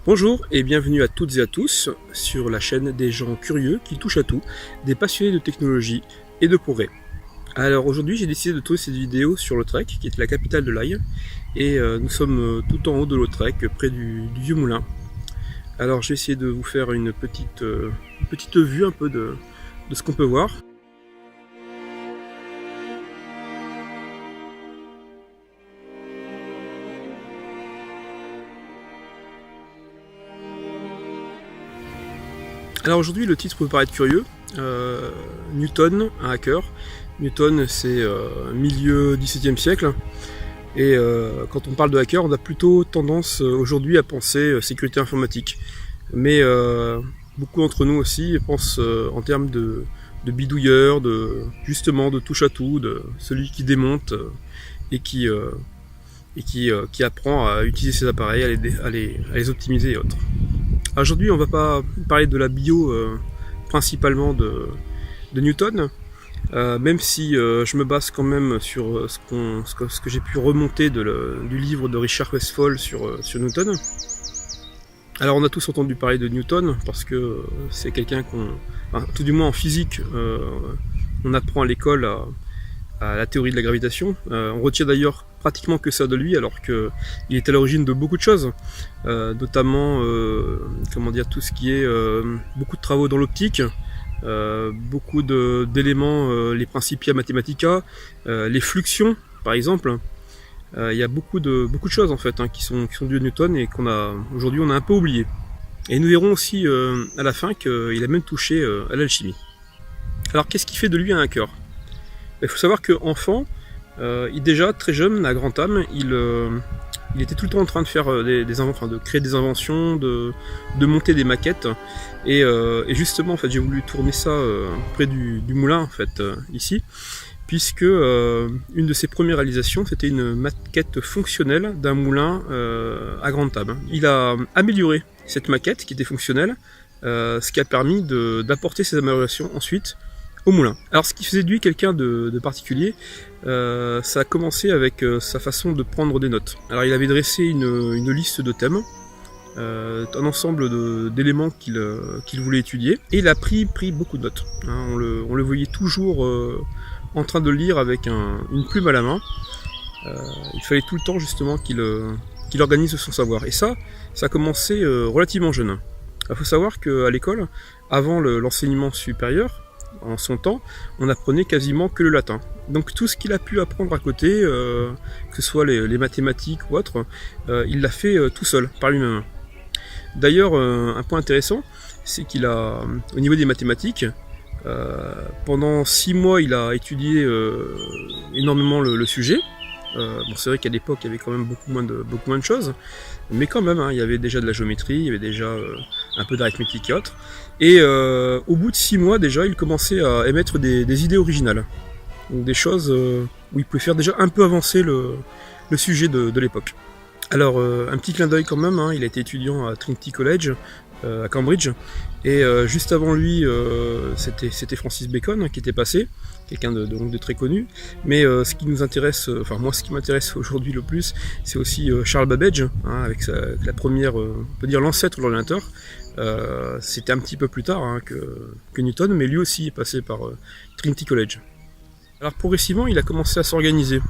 Bonjour et bienvenue à toutes et à tous sur la chaîne des gens curieux qui touchent à tout, des passionnés de technologie et de progrès. Alors aujourd'hui j'ai décidé de tourner cette vidéo sur Lautrec, qui est la capitale de l'Aille, et nous sommes tout en haut de Lautrec, près du vieux moulin. Alors je vais essayer de vous faire une petite vue un peu de ce qu'on peut voir. Alors aujourd'hui le titre peut paraître curieux, Newton, un hacker. Newton c'est milieu XVIIe siècle, et quand on parle de hacker on a plutôt tendance aujourd'hui à penser sécurité informatique. Mais beaucoup d'entre nous aussi pensent en termes de bidouilleur, justement de touche à tout, de celui qui démonte et qui apprend à utiliser ses appareils, à les optimiser et autres. Aujourd'hui, on va pas parler de la bio principalement de Newton, même si je me base quand même sur ce que j'ai pu remonter du livre de Richard Westphal sur Newton. Alors on a tous entendu parler de Newton parce que c'est quelqu'un tout du moins en physique, on apprend à l'école à la théorie de la gravitation. On retient d'ailleurs pratiquement que ça de lui, alors qu'il est à l'origine de beaucoup de choses, notamment tout ce qui est beaucoup de travaux dans l'optique, beaucoup d'éléments, les Principia Mathematica, les fluxions par exemple. Il y a beaucoup de choses en fait qui sont dues à Newton et aujourd'hui on a un peu oublié. Et nous verrons aussi à la fin qu'il a même touché à l'alchimie. Alors qu'est-ce qui fait de lui un hacker ? Il faut savoir qu'enfant, déjà très jeune, à grande âme, il était tout le temps en train de faire de créer des inventions, de monter des maquettes. Et justement, en fait, j'ai voulu tourner ça près du moulin, en fait, ici, puisque une de ses premières réalisations, c'était une maquette fonctionnelle d'un moulin à grande table. Il a amélioré cette maquette qui était fonctionnelle, ce qui a permis d'apporter ces améliorations ensuite au moulin. Alors ce qui faisait de lui quelqu'un de particulier, ça a commencé avec sa façon de prendre des notes. Alors il avait dressé une liste de thèmes, un ensemble d'éléments qu'il voulait étudier, et il a pris beaucoup de notes. On le voyait toujours en train de lire avec une plume à la main. Il fallait tout le temps justement qu'il organise son savoir. Et ça a commencé relativement jeune. Il faut savoir qu'à l'école, avant l'enseignement supérieur, en son temps, on apprenait quasiment que le latin. Donc tout ce qu'il a pu apprendre à côté, que ce soit les mathématiques ou autre, il l'a fait tout seul, par lui-même. D'ailleurs, un point intéressant, c'est qu'il a, au niveau des mathématiques, pendant 6 mois, il a étudié énormément le sujet. C'est vrai qu'à l'époque, il y avait quand même beaucoup moins de choses, mais quand même, il y avait déjà de la géométrie, il y avait déjà un peu d'arithmétique et autres. Et au bout de 6 mois, déjà, il commençait à émettre des idées originales. Donc des choses où il pouvait faire déjà un peu avancer le sujet de l'époque. Alors, un petit clin d'œil quand même, il a été étudiant à Trinity College, à Cambridge, et juste avant lui c'était Francis Bacon qui était passé, quelqu'un de très connu, mais ce qui nous intéresse, moi ce qui m'intéresse aujourd'hui le plus, c'est aussi Charles Babbage, avec la première, on peut dire l'ancêtre de l'ordinateur. C'était un petit peu plus tard que Newton, mais lui aussi est passé par Trinity College. Alors progressivement, il a commencé à s'organiser.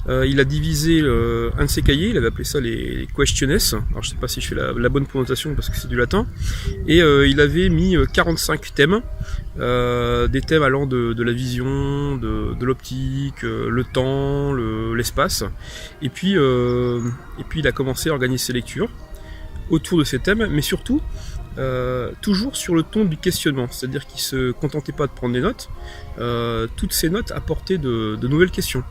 Il a divisé un de ses cahiers, il avait appelé ça les questiones. Alors je sais pas si je fais la bonne prononciation parce que c'est du latin. Et il avait mis 45 thèmes, des thèmes allant de la vision, de l'optique, le temps, l'espace. Et puis il a commencé à organiser ses lectures autour de ces thèmes, mais surtout toujours sur le ton du questionnement, c'est-à-dire qu'il se contentait pas de prendre des notes, toutes ces notes apportaient de nouvelles questions.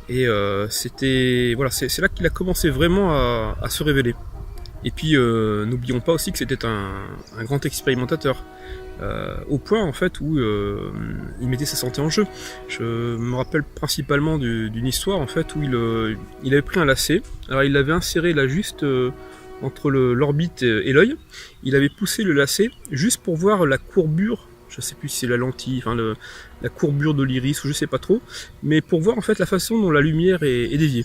Et c'est là qu'il a commencé vraiment à se révéler. Et puis n'oublions pas aussi que c'était un grand expérimentateur, au point en fait où il mettait sa santé en jeu. Je me rappelle principalement d'une histoire en fait où il avait pris un lacet, alors il l'avait inséré là juste entre l'orbite et l'œil. Il avait poussé le lacet juste pour voir la courbure, je sais plus si c'est la lentille, la courbure de l'iris ou je sais pas trop, mais pour voir en fait la façon dont la lumière est déviée.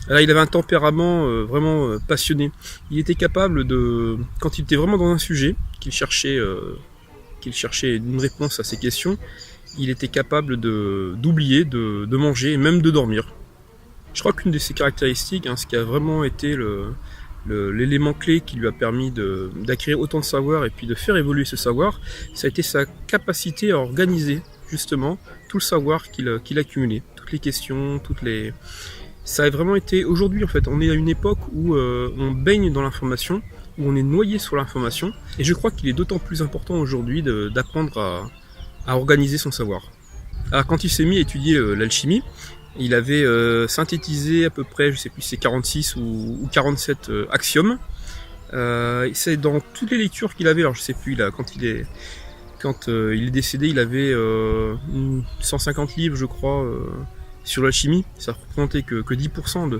Là, il avait un tempérament vraiment passionné. Il était capable de, quand il était vraiment dans un sujet, qu'il cherchait une réponse à ses questions, il était capable d'oublier, de manger et même de dormir. Je crois qu'une de ses caractéristiques, ce qui a vraiment été l'élément clé qui lui a permis d'acquérir autant de savoir et puis de faire évoluer ce savoir, ça a été sa capacité à organiser justement tout le savoir qu'il a accumulé, toutes les questions, ça a vraiment été, aujourd'hui en fait, on est à une époque où on baigne dans l'information, où on est noyé sur l'information, et je crois qu'il est d'autant plus important aujourd'hui d'apprendre à organiser son savoir. Alors quand il s'est mis à étudier l'alchimie, il avait synthétisé à peu près, je sais plus si c'est 46 ou 47 axiomes. C'est dans toutes les lectures qu'il avait, alors je sais plus, quand il est décédé, il avait 150 livres, je crois, sur l'alchimie. Ça représentait que 10% de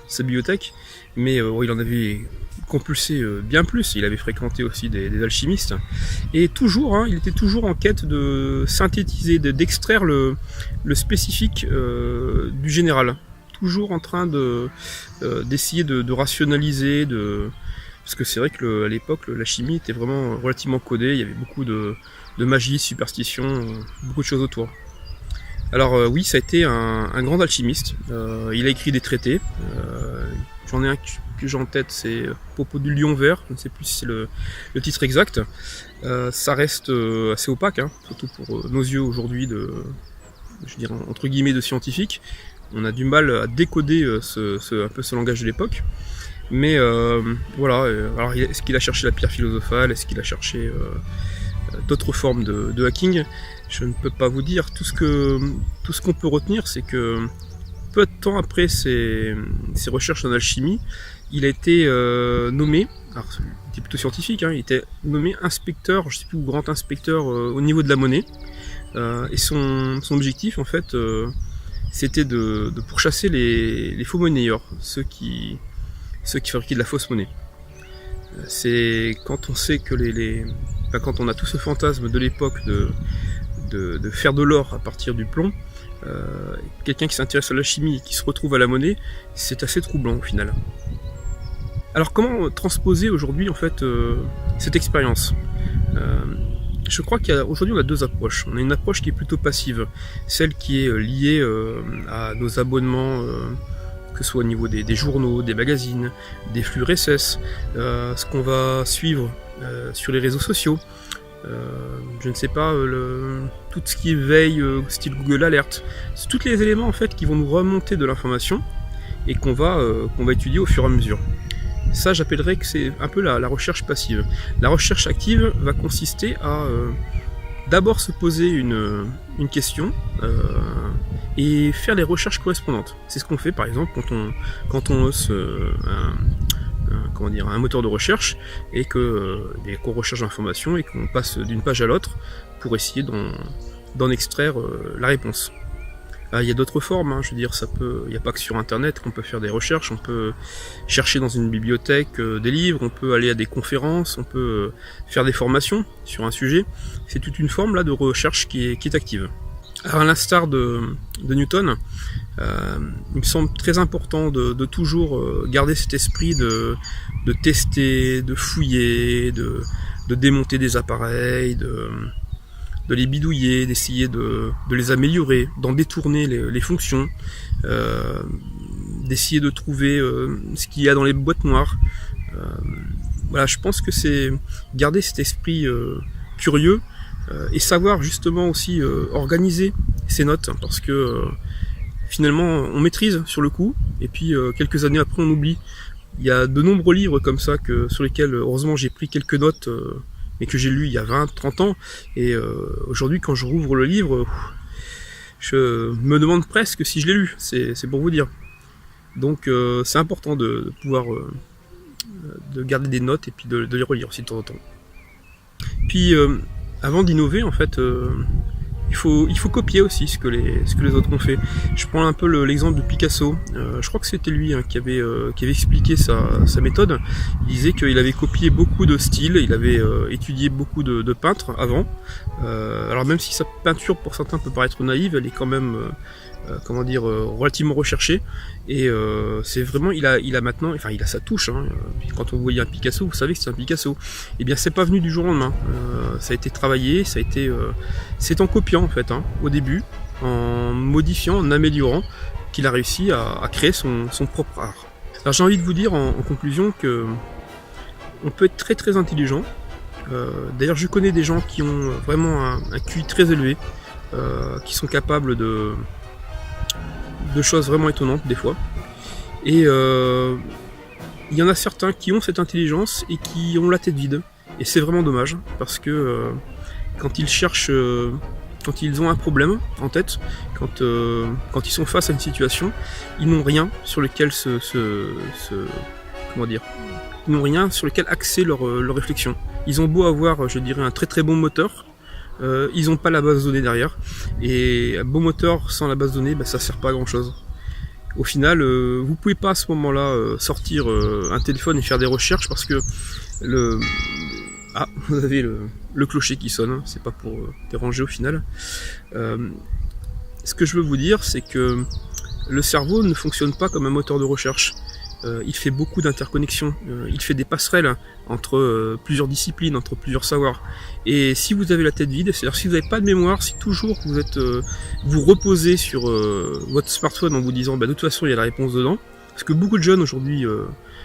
sa bibliothèque, mais il en avait compulsé bien plus. Il avait fréquenté aussi des alchimistes, et toujours, il était toujours en quête de synthétiser, d'extraire le spécifique du général, toujours en train d'essayer de rationaliser, parce que c'est vrai que à l'époque la chimie était vraiment relativement codée, il y avait beaucoup de magie, superstition, beaucoup de choses autour. Alors oui, ça a été un grand alchimiste, il a écrit des traités, j'en ai un que j'ai en tête, c'est Propos du lion vert, je ne sais plus si c'est le titre exact. Ça reste assez opaque, surtout pour nos yeux aujourd'hui je dirais entre guillemets de scientifiques. On a du mal à décoder un peu ce langage de l'époque. Mais voilà, alors est-ce qu'il a cherché la pierre philosophale, est-ce qu'il a cherché d'autres formes de hacking? Je ne peux pas vous dire. Tout ce qu'on peut retenir, c'est que peu de temps après ses recherches en alchimie, il a été nommé, alors il était plutôt scientifique, il était nommé inspecteur, je ne sais plus, grand inspecteur au niveau de la monnaie. Et son objectif, en fait, c'était de pourchasser les faux monnayeurs, ceux qui fabriquaient de la fausse monnaie. C'est quand on sait que quand on a tout ce fantasme de l'époque de faire de l'or à partir du plomb, quelqu'un qui s'intéresse à la chimie et qui se retrouve à la monnaie, c'est assez troublant au final. Alors comment transposer aujourd'hui en fait cette expérience? Je crois qu'aujourd'hui on a deux approches. On a une approche qui est plutôt passive, celle qui est liée à nos abonnements, que ce soit au niveau des journaux, des magazines, des flux RSS, ce qu'on va suivre sur les réseaux sociaux. Je ne sais pas, tout ce qui veille, style Google Alert, c'est tous les éléments en fait qui vont nous remonter de l'information et qu'on va étudier au fur et à mesure. Ça, j'appellerais que c'est un peu la recherche passive. La recherche active va consister à d'abord se poser une question et faire les recherches correspondantes. C'est ce qu'on fait par exemple quand on lance un moteur de recherche et qu'on recherche l'information et qu'on passe d'une page à l'autre pour essayer d'en extraire la réponse. Il y a d'autres formes, je veux dire, il n'y a pas que sur internet qu'on peut faire des recherches, on peut chercher dans une bibliothèque des livres, on peut aller à des conférences, on peut faire des formations sur un sujet. C'est toute une forme là de recherche qui est active. Alors à l'instar de Newton, il me semble très important de toujours garder cet esprit de tester, de fouiller, de démonter des appareils, de les bidouiller, d'essayer de les améliorer, d'en détourner les fonctions, d'essayer de trouver ce qu'il y a dans les boîtes noires. Voilà, je pense que c'est garder cet esprit curieux et savoir justement aussi organiser ses notes, parce que finalement on maîtrise sur le coup, et puis quelques années après on oublie. Il y a de nombreux livres comme ça sur lesquels heureusement j'ai pris quelques notes, mais que j'ai lu il y a 20-30 ans, et aujourd'hui quand je rouvre le livre, je me demande presque si je l'ai lu, c'est pour vous dire. Donc c'est important de pouvoir de garder des notes et puis de les relire aussi de temps en temps. Puis avant d'innover, en fait, il faut copier aussi ce que les autres ont fait. Je prends un peu l'exemple de Picasso. Je crois que c'était lui qui avait expliqué sa méthode. Il disait qu'il avait copié beaucoup de styles, il avait étudié beaucoup de peintres avant. Alors même si sa peinture pour certains peut paraître naïve, elle est quand même comment dire, relativement recherché, et c'est vraiment, il a maintenant, enfin il a sa touche, hein. Puis quand on voyait un Picasso, vous savez que c'est un Picasso. Et bien c'est pas venu du jour au lendemain, ça a été travaillé, ça a été, c'est en copiant en fait, hein, au début, en modifiant, en améliorant, qu'il a réussi à créer son propre art. Alors j'ai envie de vous dire en conclusion que on peut être très très intelligent. D'ailleurs je connais des gens qui ont vraiment un QI très élevé, qui sont capables de choses vraiment étonnantes des fois. Et il y en a certains qui ont cette intelligence et qui ont la tête vide. Et c'est vraiment dommage, parce que quand ils cherchent, quand ils ont un problème en tête, quand ils sont face à une situation, ils n'ont rien sur lequel comment dire, ils n'ont rien sur lequel axer leur réflexion. Ils ont beau avoir, je dirais, un très très bon moteur, ils n'ont pas la base de données derrière, et un bon moteur sans la base de données, bah, ça sert pas à grand chose. Au final, vous pouvez pas à ce moment-là sortir un téléphone et faire des recherches, parce que vous avez le clocher qui sonne, hein, c'est pas pour déranger au final. Ce que je veux vous dire, c'est que le cerveau ne fonctionne pas comme un moteur de recherche. Il fait beaucoup d'interconnexions, il fait des passerelles entre plusieurs disciplines, entre plusieurs savoirs. Et si vous avez la tête vide, c'est-à-dire si vous n'avez pas de mémoire, si toujours vous êtes vous reposez sur votre smartphone en vous disant bah, de toute façon il y a la réponse dedans, ce que beaucoup de jeunes aujourd'hui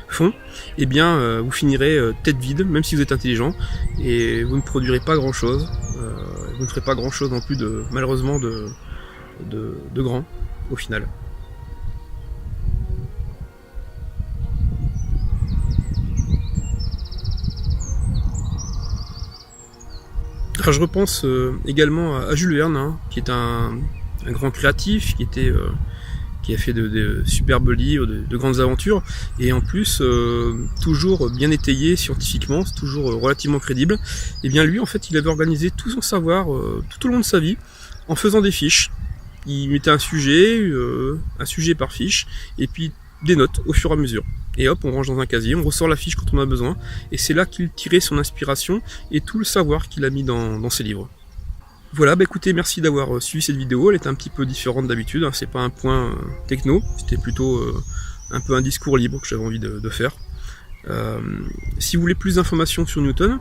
font, eh bien vous finirez tête vide, même si vous êtes intelligent, et vous ne produirez pas grand-chose, vous ne ferez pas grand-chose non plus malheureusement de grand au final. Alors je repense également à Jules Verne, hein, qui est un grand créatif, qui a fait de superbes livres, de grandes aventures, et en plus toujours bien étayé scientifiquement, toujours relativement crédible. Et bien lui, en fait, il avait organisé tout son savoir tout au long de sa vie en faisant des fiches. Il mettait un sujet par fiche, et puis des notes au fur et à mesure. Et hop, on range dans un casier, on ressort la fiche quand on a besoin, et c'est là qu'il tirait son inspiration et tout le savoir qu'il a mis dans ses livres. Voilà, bah écoutez, merci d'avoir suivi cette vidéo, elle était un petit peu différente d'habitude, hein, c'est pas un point techno, c'était plutôt un peu un discours libre que j'avais envie de faire. Si vous voulez plus d'informations sur Newton,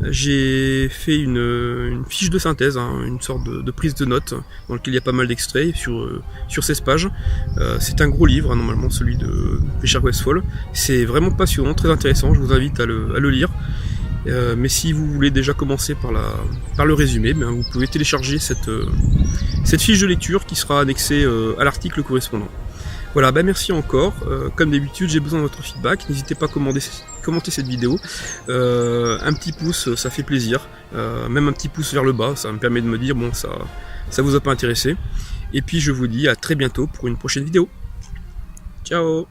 j'ai fait une fiche de synthèse, hein, une sorte de prise de notes dans lequel il y a pas mal d'extraits sur 16 pages. C'est un gros livre, hein, normalement celui de Richard Westphal. C'est vraiment passionnant, très intéressant, je vous invite à le lire. Mais si vous voulez déjà commencer par le résumé, ben vous pouvez télécharger cette fiche de lecture qui sera annexée à l'article correspondant. Voilà, bah merci encore. Comme d'habitude, j'ai besoin de votre feedback. N'hésitez pas à commenter cette vidéo. Un petit pouce, ça fait plaisir. Même un petit pouce vers le bas, ça me permet de me dire bon, ça vous a pas intéressé. Et puis je vous dis à très bientôt pour une prochaine vidéo. Ciao!